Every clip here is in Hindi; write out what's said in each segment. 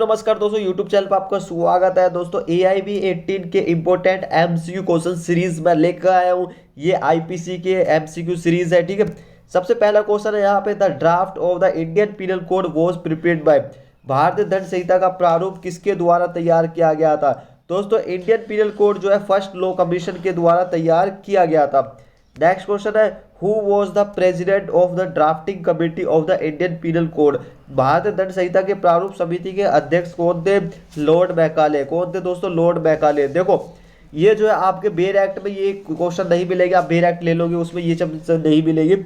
तो नमस्कार दोस्तों, यूट्यूब चैनल पर आपका स्वागत है। दोस्तों AIB 18 के इम्पोर्टेंट MCQ क्वेश्चन सीरीज में लेकर आया हूँ। ये IPC के MCQ सीरीज है, ठीक है। सबसे पहला क्वेश्चन है यहाँ पे, the draft of the Indian penal code was prepared by. भारतीय दंड संहिता का प्रारूप किसके द्वारा तैयार किया गया था? दोस्तों इंडियन पीनल कोड जो है फर्स्ट लॉ कमीशन के द्वारा तैयार किया गया था। नेक्स्ट क्वेश्चन है, who was the president of the drafting committee of the Indian penal code. भारतीय दंड संहिता के प्रारूप समिति के अध्यक्ष कौन थे? Lord Macaulay. कौन थे दोस्तों? Lord Macaulay. देखो ये जो है आपके बेयर एक्ट में ये क्वेश्चन नहीं मिलेगा, आप बेयर एक्ट ले लोगे उसमें ये सब नहीं मिलेगी।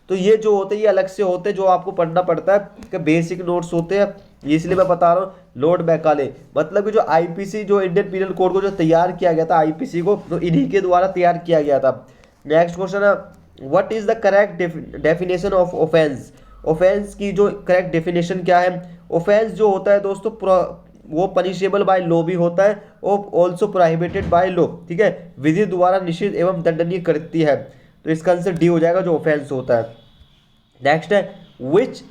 तो ये जो होते हैं ये अलग से होते हैं, जो आपको पढ़ना पड़ता है कि बेसिक नोट्स होते हैं, इसलिए मैं बता रहा हूँ। लॉर्ड मैकाले मतलब कि जो आईपीसी, जो इंडियन पीनल कोड को जो तैयार किया गया था आईपीसी को, तो इन्हीं के द्वारा तैयार किया गया था। नेक्स्ट क्वेश्चन है, what is the correct definition of offence. Offence की जो करेक्ट डेफिनेशन क्या है? ऑफेंस जो होता है दोस्तों वो पनिशेबल बाय लॉ भी होता है और ऑल्सो प्रोहिबिटेड बाय लॉ, ठीक है। विधि द्वारा निषिद्ध एवं दंडनीय करती है, तो इसका आंसर डी हो जाएगा, जो ऑफेंस होता है। नेक्स्ट है, which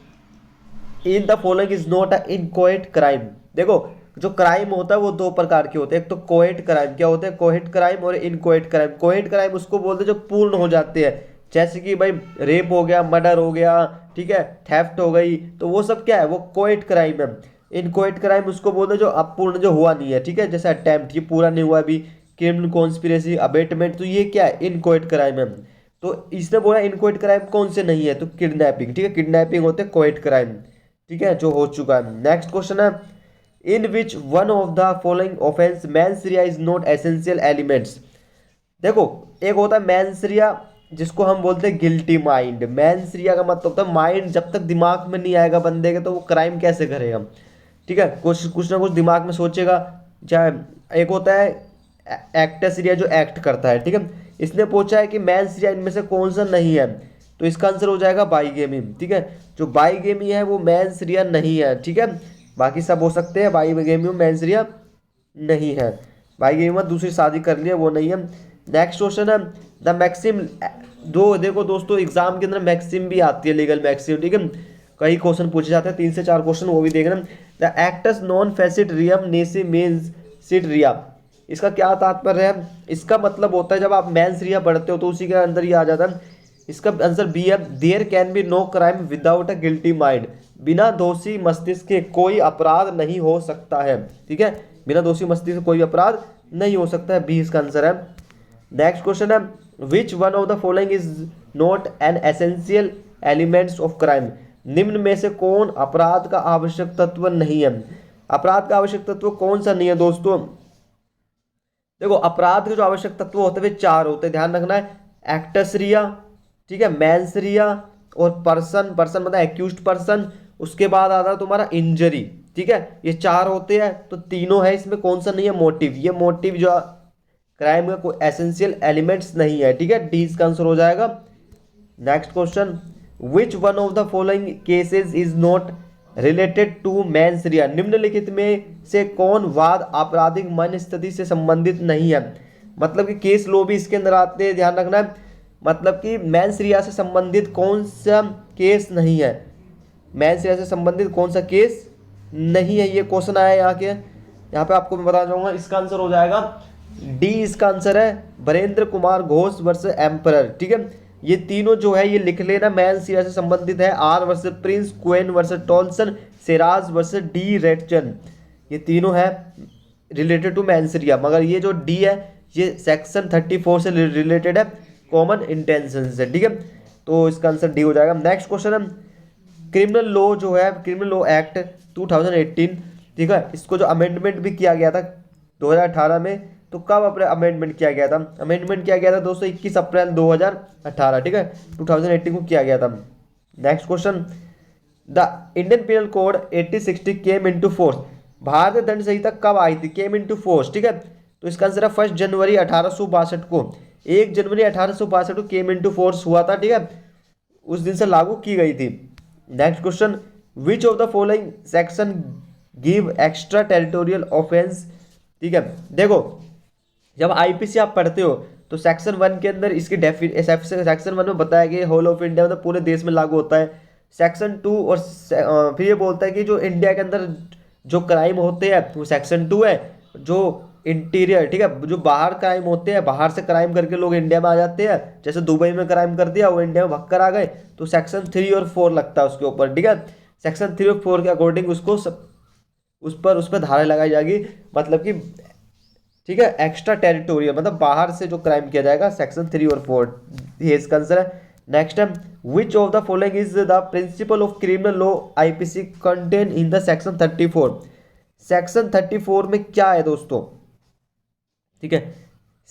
in the following is not a inchoate crime. देखो जो क्राइम होता है वो दो प्रकार के होते हैं, एक तो कोएट क्राइम, क्या होते हैं? कोएट क्राइम और इनकोएट क्राइम। कोएट क्राइम उसको बोलते हैं जो पूर्ण हो जाते हैं, जैसे कि भाई रेप हो गया, मर्डर हो गया, ठीक है, थेफ्ट हो गई, तो वो सब क्या है? वो कोएट क्राइम है। इनकोएट क्राइम उसको बोलते हैं जो अपूर्ण, जो हुआ नहीं है, ठीक है, जैसे अटेम्प्ट, ये पूरा नहीं हुआ अभी, क्रिमिनल कॉन्स्पिरेसी, अबेटमेंट, तो ये क्या है? इनकोएट क्राइम है। तो इसने बोला इनकोएट क्राइम कौन से नहीं है, तो किडनैपिंग, ठीक है, किडनैपिंग होते हैं कोएट क्राइम, ठीक है, जो हो चुका है। नेक्स्ट क्वेश्चन है, in which one of the following offence mens rea is not essential elements. देखो एक होता है मैंसरिया जिसको हम बोलते हैं गिल्टी माइंड। मैंसरिया का मतलब होता है माइंड जब तक दिमाग में नहीं आएगा बंदे के, तो वो क्राइम कैसे करेगा, ठीक है, कुछ ना कुछ दिमाग में सोचेगा। चाहे एक होता है एक्टसरिया जो एक्ट करता है, ठीक है। इसने पूछा है कि मैंसरिया इनमें से कौन सा नहीं है, तो इसका आंसर हो जाएगा बाईगेमी, ठीक है। जो बाईगेमी है वो मैंसरिया नहीं है, ठीक है, बाकी सब हो सकते हैं, बाईगेमी में मैंसरिया नहीं है। बाईगेमी में दूसरी शादी कर लिया, वो नहीं है। नेक्स्ट क्वेश्चन है, द मैक्सिम। देखो दोस्तों एग्जाम के अंदर मैक्सिम भी आती है, लीगल मैक्सिम, ठीक है, कई क्वेश्चन पूछे जाते हैं, 3 से 4 क्वेश्चन, वो भी देखना। The actus non facit reum nisi mens sit rea, इसका क्या तात्पर्य है? इसका मतलब होता है जब आप मेंस रिया पढ़ते हो तो उसी के अंदर ही आ जाता है। इसका आंसर बी है, there can be no crime without a guilty mind. बिना दोषी मस्तिष्क के कोई अपराध नहीं हो सकता है, ठीक है, बिना दोषी मस्तिष्क के कोई अपराध नहीं हो सकता है, बी इसका आंसर है। नेक्स्ट क्वेश्चन है, विच one of the following is not an essential elements of crime. निम्न में से कौन अपराध का आवश्यक तत्व नहीं है? अपराध का आवश्यक तत्व कौन सा नहीं है दोस्तों? देखो अपराध के जो आवश्यक तत्व होते हैं वे 4 होते हैं, ध्यान रखना है। एक्टसरिया, ठीक है, मैंसरिया और पर्सन मतलब एक्यूज्ड पर्सन, उसके बाद आता है तुम्हारा इंजरी, ठीक है, ये 4 होते हैं। तो तीनों है, इसमें कौन सा नहीं है? मोटिव। ये मोटिव जो क्राइम का कोई एसेंशियल एलिमेंट्स नहीं है, ठीक है, डी इसका आंसर हो जाएगा। Next question, which one of the following cases is not related to mens rea. निम्नलिखित में से कौन वाद आपराधिक मन स्थिति से संबंधित नहीं है? मतलब कि केस लो भी इसके अंदर आते हैं, ध्यान रखना है। मतलब कि मैंसरिया से संबंधित कौन सा केस नहीं है? मैंसरिया से संबंधित कौन सा केस नहीं है, ये क्वेश्चन आया यहाँ के, यहाँ पे आपको मैं बताना चाहूंगा। इसका आंसर हो जाएगा डी, इसका आंसर है वरेंद्र कुमार घोष वर्सेस एम्परर, ठीक है। ये तीनों जो है ये लिख लेना, मैंसरिया से संबंधित है। R versus Prince, Queen versus Tolson, Sherras versus De Rutzen, ये तीनों है रिलेटेड टू मैंसरिया। मगर ये जो डी है ये सेक्शन 34 से रिलेटेड है, कॉमन इंटेंशन से, ठीक है, तो इसका आंसर डी हो जाएगा। नेक्स्ट क्वेश्चन है, क्रिमिनल लॉ जो है, क्रिमिनल लॉ एक्ट 2018, ठीक है, इसको जो अमेंडमेंट भी किया गया था 2018 में, तो कब अपने अमेंडमेंट किया गया था? अमेंडमेंट किया गया था दोस्तों 21 अप्रैल 2018, ठीक है, 2018 को किया गया था। Next question, the Indian penal code 8060 came into force. भारतीय दंड संहिता कब आई थी? केम इनटू फोर्स, ठीक है, तो इसका आंसर है 1 जनवरी 1862 को। 1 जनवरी 1862 को केम इनटू फोर्स हुआ था, ठीक है, उस दिन से लागू की गई थी। Next question, which of the following section give extra territorial offence, ठीक है। देखो जब आईपीसी आप पढ़ते हो तो सेक्शन 1 के अंदर इसकी सेक्शन 1 में बताया गया होल ऑफ इंडिया मतलब पूरे देश में लागू होता है। सेक्शन 2 और फिर ये बोलता है कि जो इंडिया के अंदर जो क्राइम होते हैं वो सेक्शन 2 है। जो इंटीरियर, ठीक है, जो बाहर क्राइम होते हैं, बाहर से क्राइम करके लोग इंडिया में आ जाते हैं, जैसे दुबई में क्राइम कर दिया वो इंडिया में भाग कर आ गए, तो सेक्शन 3 और 4 लगता है उसके ऊपर, ठीक है। सेक्शन 3 और 4 के अकॉर्डिंग उसको उस पर धारा लगाई जाएगी, मतलब कि ठीक है, एक्स्ट्रा टेरिटोरियल मतलब बाहर से जो क्राइम किया जाएगा, सेक्शन 3 और 4 ये इसका आंसर है। नेक्स्ट है विच of the following is the principle of criminal law IPC contain in the section 34। Section 34 में क्या है दोस्तों, ठीक है,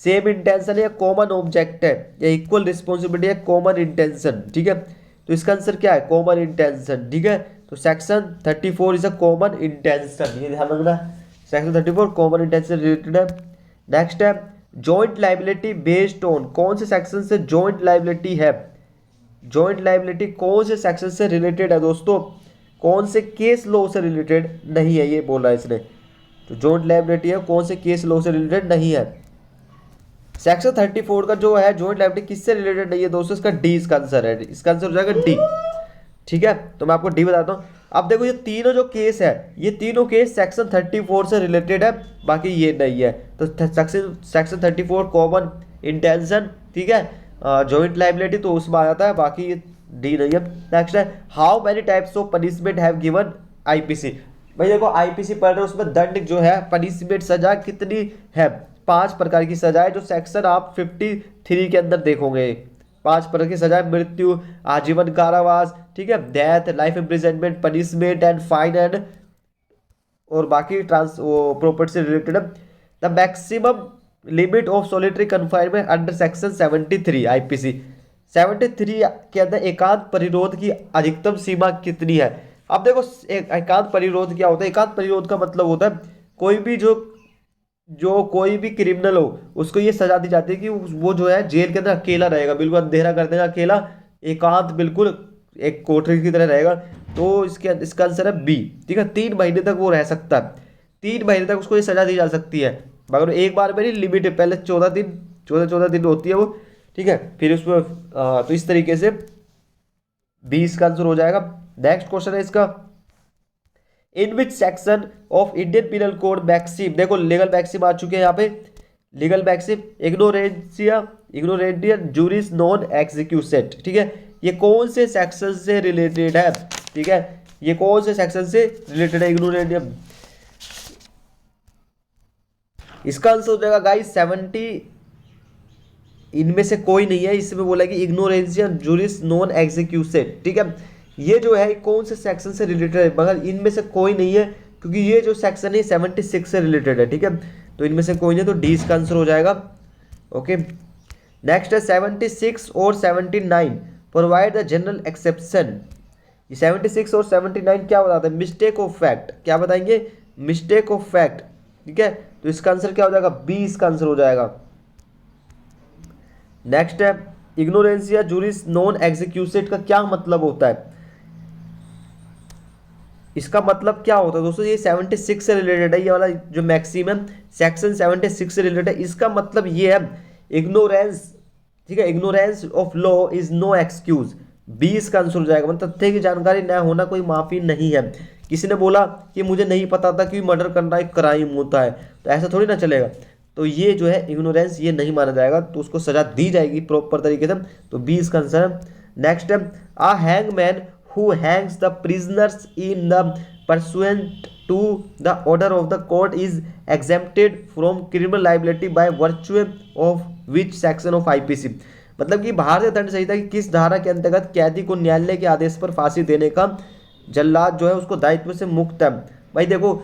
सेम इंटेंशन है, कॉमन ऑब्जेक्ट है, या इक्वल रिस्पॉन्सिबिलिटी है, कॉमन इंटेंशन, ठीक है। तो इसका आंसर क्या है, कॉमन इंटेंशन, ठीक है। तो section 34 is a common intention, ये ध्यान रखना, सेक्शन 34 कॉमन इंटेंशन रिलेटेड है। नेक्स्ट है जॉइंट लाइबिलिटी बेस्ड ऑन, कौन से सेक्शन से जॉइंट लाइबिलिटी है, जॉइंट लाइबिलिटी कौन से सेक्शन से रिलेटेड है दोस्तों, कौन से केस लॉ से रिलेटेड नहीं है, ये बोला है इसने। तो जॉइंट लाइबिलिटी है कौन से केस लॉ से रिलेटेड नहीं है। सेक्शन 34 का जो है जॉइंट लाइबिलिटी किससे रिलेटेड नहीं है दोस्तों, इसका डी इसका आंसर है, इसका आंसर हो जाएगा डी, ठीक है। तो मैं आपको डी बताता हूँ। अब देखो ये तीनों जो केस है, ये तीनों केस सेक्शन 34 से रिलेटेड है, बाकी ये नहीं है। तो सेक्शन 34 कॉमन इंटेंशन, ठीक है, जॉइंट लाइबिलिटी तो उसमें आ जाता है, बाकी ये डी नहीं है। नेक्स्ट है how many types of punishment have given IPC. भाई देखो आईपीसी पढ़ रहे हो, उसमें दंड जो है, पनिशमेंट सजा कितनी है, 5 प्रकार की सजाएं, जो सेक्शन आप 53 के अंदर देखोगे। 5 प्रकार की सजाएं, मृत्यु, आजीवन कारावास, ठीक है, death, life imprisonment, punishment and fine and और बाकी प्रॉपर्टी से related. The maximum limit of solitary confinement under section 73 IPC 73 के अंदर एकांत परिरोध की अधिकतम सीमा कितनी है। अब देखो एकांत परिरोध क्या होता है, एकांत परिरोध का मतलब होता है कोई भी जो कोई भी क्रिमिनल हो उसको ये सजा दी जाती है कि वो जो है जेल के अंदर अकेला रहेगा, बिल्कुल अंधेरा कर देगा, अकेला एकांत बिल्कुल एक कोठरी की तरह रहेगा। तो इसका आंसर है बी, ठीक है। 3 महीने तक वो रह सकता है, 3 महीने तक उसको ये सजा दी जा सकती है, मगर एक बार में नहीं, लिमिट है, पहले 14 दिन होती है वो, ठीक है। फिर उसमें तो इस तरीके से 20 का आंसर हो जाएगा। नेक्स्ट क्वेश्चन है इसका, in which section of Indian penal code maxim, देखो लीगल मैक्सिम आ चुके हैं यहाँ पे, legal maxim ignorantia juris non excusat, ठीक है, ये कौन से सेक्शन से रिलेटेड है, ठीक है, ये कौन से सेक्शन से रिलेटेड है इग्नोरेंटिया। इसका आंसर हो जाएगा गाइस 70, इनमें से कोई नहीं है, इसमें बोला कि इग्नोरेंसिया जूरिस नॉन एक्सिक्यूसेट, ठीक है। ये जो है कौन से सेक्शन से रिलेटेड है, मगर इनमें से कोई नहीं है, क्योंकि ये जो सेक्शन है 76 से रिलेटेड है, ठीक है। तो इनमें से कोई नहीं, तो डी इसका आंसर हो जाएगा, ओके। नेक्स्ट है 76 और 79 प्रोवाइड द जनरल एक्सेप्शन। 76 और 79 क्या बताते हैं, मिस्टेक ऑफ फैक्ट, क्या बताएंगे, मिस्टेक ऑफ फैक्ट, ठीक है। तो इसका आंसर क्या हो जाएगा, बी इसका आंसर हो जाएगा। नेक्स्ट है इग्नोरेंसिया जूरिस नॉन एग्जीक्यूसेट का क्या मतलब होता है, इसका मतलब क्या होता है दोस्तों, ये 76 से रिलेटेड है, ये वाला जो मैक्सिम है सेक्शन 76 से रिलेटेड है। इसका मतलब ये है इग्नोरेंस, ठीक है, ignorance of law is no excuse, 20 का आंसर हो जाएगा। मतलब तथ्य की जानकारी न होना कोई माफी नहीं है। किसी ने बोला कि मुझे नहीं पता था कि मर्डर करना एक क्राइम होता है, तो ऐसा थोड़ी ना चलेगा। तो ये जो है इग्नोरेंस, ये नहीं माना जाएगा, तो उसको सजा दी जाएगी प्रॉपर तरीके से। तो 20 का आंसर है। नेक्स्ट है अ hangman who hangs the prisoners in the pursuant to the order of the court is exempted from criminal liability by virtue of which section of IPC। मतलब कि भारतीय दंड संहिता की किस धारा के अंतर्गत कैदी को न्यायालय के आदेश पर फांसी देने का जल्लाद जो है उसको दायित्व से मुक्त है। भाई देखो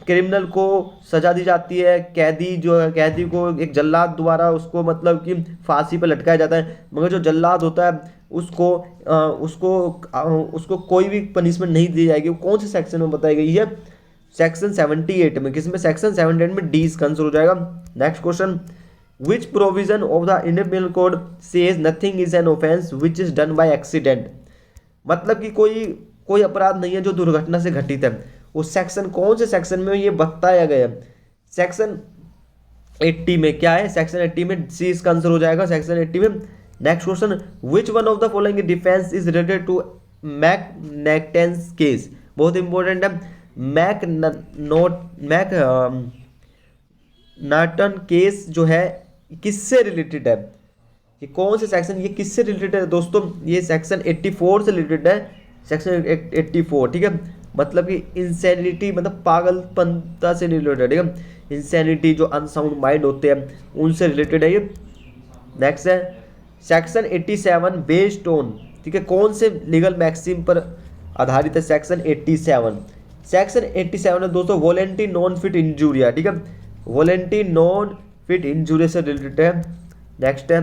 क्रिमिनल को सजा दी जाती है, कैदी जो है, कैदी को एक जल्लाद द्वारा उसको मतलब कि फांसी पर लटकाया जाता है, मगर जो जल्लाद होता है उसको कोई भी पनिशमेंट नहीं दी जाएगी। वो कौन से सेक्शन में बताई गई है, सेक्शन 78 में, किसमें, सेक्शन 78 में, डी इसका आंसर हो जाएगा। Next question, which provision of the Indian penal code says nothing is an offence which is done by accident. मतलब कि कोई अपराध नहीं है जो दुर्घटना से घटित है। वो सेक्शन कौन से सेक्शन में ये बताया गया है, सेक्शन 80 में, क्या है, सेक्शन 80 में, सी इसका आंसर हो जाएगा, सेक्शन 80 में। Next question, which one of the following defence is related to McNaghten's case. बहुत इंपॉर्टेंट है। McNaghten McNaghten case जो है किससे रिलेटेड है? ये कौन से सेक्शन, ये किससे रिलेटेड है दोस्तों? ये सेक्शन 84 से रिलेटेड है। सेक्शन 84, ठीक है। मतलब कि इंसैनिटी मतलब पागलपनता से रिलेटेड है, ठीक है। इंसैनिटी जो अनसाउंड माइंड होते हैं उनसे रिलेटेड है ये। नेक्स्ट है सेक्शन 87 बेस्ड ऑन, ठीक है, कौन से लीगल मैक्सिम पर आधारित है? सेक्शन 87। सेक्शन 87 है दोस्तों वॉलेंटी नॉन फिट इंजूरिया, ठीक है, वॉलेंटी नॉन फिट इंजूरिया से रिलेटेड है। नेक्स्ट है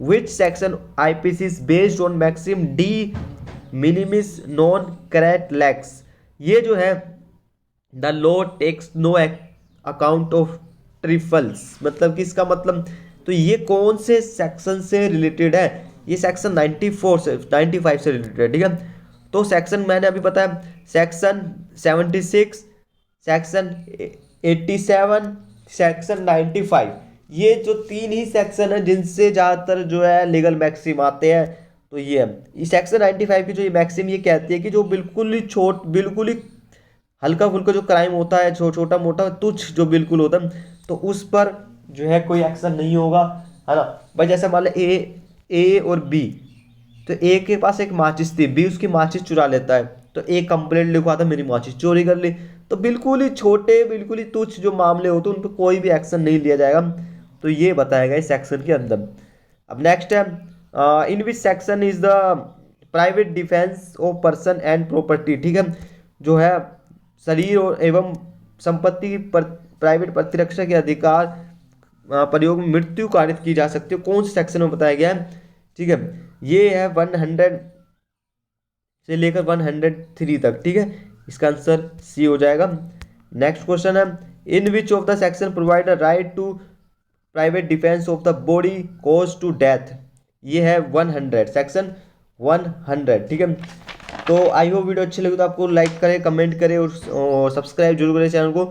which section IPC is based on maxim de minimis non curat lex? ये जो है the law takes no account of trifles, मतलब कि इसका मतलब, तो ये कौन से सेक्शन से रिलेटेड है? ये सेक्शन 94 से 95 से रिलेटेड है, ठीक है। तो सेक्शन मैंने अभी बताया, सेक्शन 76, सेक्शन 87, सेक्शन 95, ये जो तीन ही सेक्शन है जिनसे ज़्यादातर जो है लीगल मैक्सिम आते हैं। तो ये सेक्शन 95 की जो ये मैक्सिम ये कहती है कि जो बिल्कुल ही हल्का फुल्का जो क्राइम होता है, छोटा मोटा तुच्छ जो बिल्कुल होता है, तो उस पर जो है कोई एक्शन नहीं होगा, है ना भाई। जैसे मान लो ए और बी, तो ए के पास एक माचिस थी, बी उसकी माचिस चुरा लेता है, तो ए कंप्लेंट लिखवाता मेरी माचिस चोरी कर ली। तो बिल्कुल ही छोटे बिल्कुल ही तुच्छ जो मामले होते हैं उन पर कोई भी एक्शन नहीं लिया जाएगा। तो ये बताया गया इस सेक्शन के अंदर। अब नेक्स्ट है in which section is the private defence of person and property, ठीक है, जो है शरीर और एवं संपत्ति की प्राइवेट प्रतिरक्षा के अधिकार प्रयोग में मृत्यु कारित की जा सकती है, कौन से सेक्शन में बताया गया है? ठीक है, ये है 100 से लेकर 103 तक, ठीक है। इसका आंसर सी हो जाएगा। नेक्स्ट क्वेश्चन है in which of the section provide a right to private defence of the body cause to death? ये है 100, सेक्शन 100, ठीक है। तो आई होप वीडियो अच्छी लगी तो आपको लाइक करें, कमेंट करें और सब्सक्राइब जरूर करें चैनल को,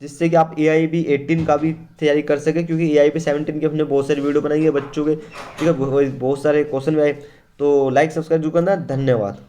जिससे कि आप AIB 18 का भी तैयारी कर सकें, क्योंकि AIB 17 के अपने बहुत सारी वीडियो बनाई है बच्चों के, ठीक है, बहुत सारे क्वेश्चन भी आए। तो लाइक सब्सक्राइब जरूर करना। धन्यवाद।